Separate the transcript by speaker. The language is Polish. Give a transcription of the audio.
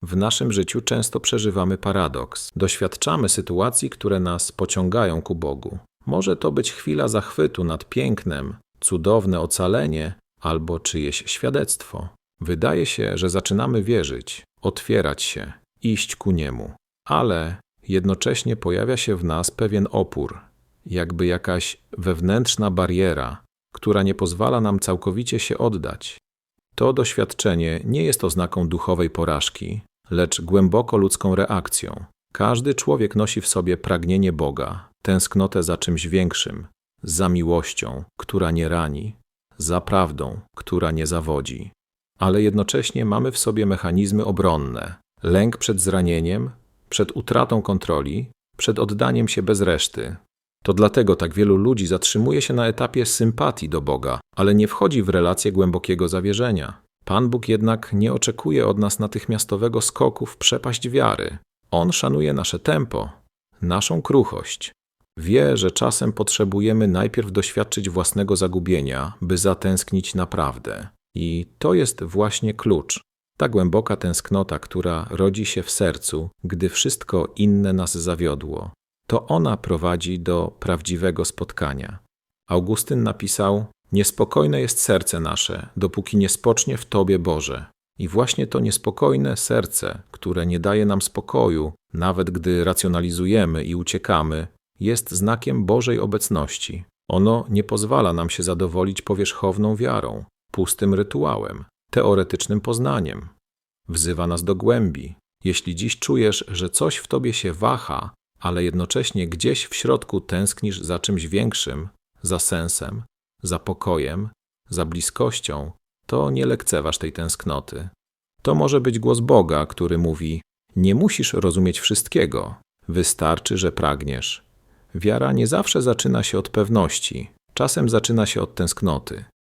Speaker 1: W naszym życiu często przeżywamy paradoks. Doświadczamy sytuacji, które nas pociągają ku Bogu. Może to być chwila zachwytu nad pięknem, cudowne ocalenie albo czyjeś świadectwo. Wydaje się, że zaczynamy wierzyć, otwierać się, iść ku Niemu. Ale jednocześnie pojawia się w nas pewien opór, jakby jakaś wewnętrzna bariera, która nie pozwala nam całkowicie się oddać. To doświadczenie nie jest oznaką duchowej porażki, lecz głęboko ludzką reakcją. Każdy człowiek nosi w sobie pragnienie Boga, tęsknotę za czymś większym, za miłością, która nie rani, za prawdą, która nie zawodzi. Ale jednocześnie mamy w sobie mechanizmy obronne, lęk przed zranieniem, przed utratą kontroli, przed oddaniem się bez reszty. To dlatego tak wielu ludzi zatrzymuje się na etapie sympatii do Boga, ale nie wchodzi w relację głębokiego zawierzenia. Pan Bóg jednak nie oczekuje od nas natychmiastowego skoku w przepaść wiary. On szanuje nasze tempo, naszą kruchość. Wie, że czasem potrzebujemy najpierw doświadczyć własnego zagubienia, by zatęsknić na prawdę. I to jest właśnie klucz. Ta głęboka tęsknota, która rodzi się w sercu, gdy wszystko inne nas zawiodło. To ona prowadzi do prawdziwego spotkania. Augustyn napisał: niespokojne jest serce nasze, dopóki nie spocznie w Tobie, Boże. I właśnie to niespokojne serce, które nie daje nam spokoju, nawet gdy racjonalizujemy i uciekamy, jest znakiem Bożej obecności. Ono nie pozwala nam się zadowolić powierzchowną wiarą, pustym rytuałem, teoretycznym poznaniem. Wzywa nas do głębi. Jeśli dziś czujesz, że coś w tobie się waha, ale jednocześnie gdzieś w środku tęsknisz za czymś większym, za sensem, za pokojem, za bliskością, to nie lekceważ tej tęsknoty. To może być głos Boga, który mówi: nie musisz rozumieć wszystkiego, wystarczy, że pragniesz. Wiara nie zawsze zaczyna się od pewności, czasem zaczyna się od tęsknoty.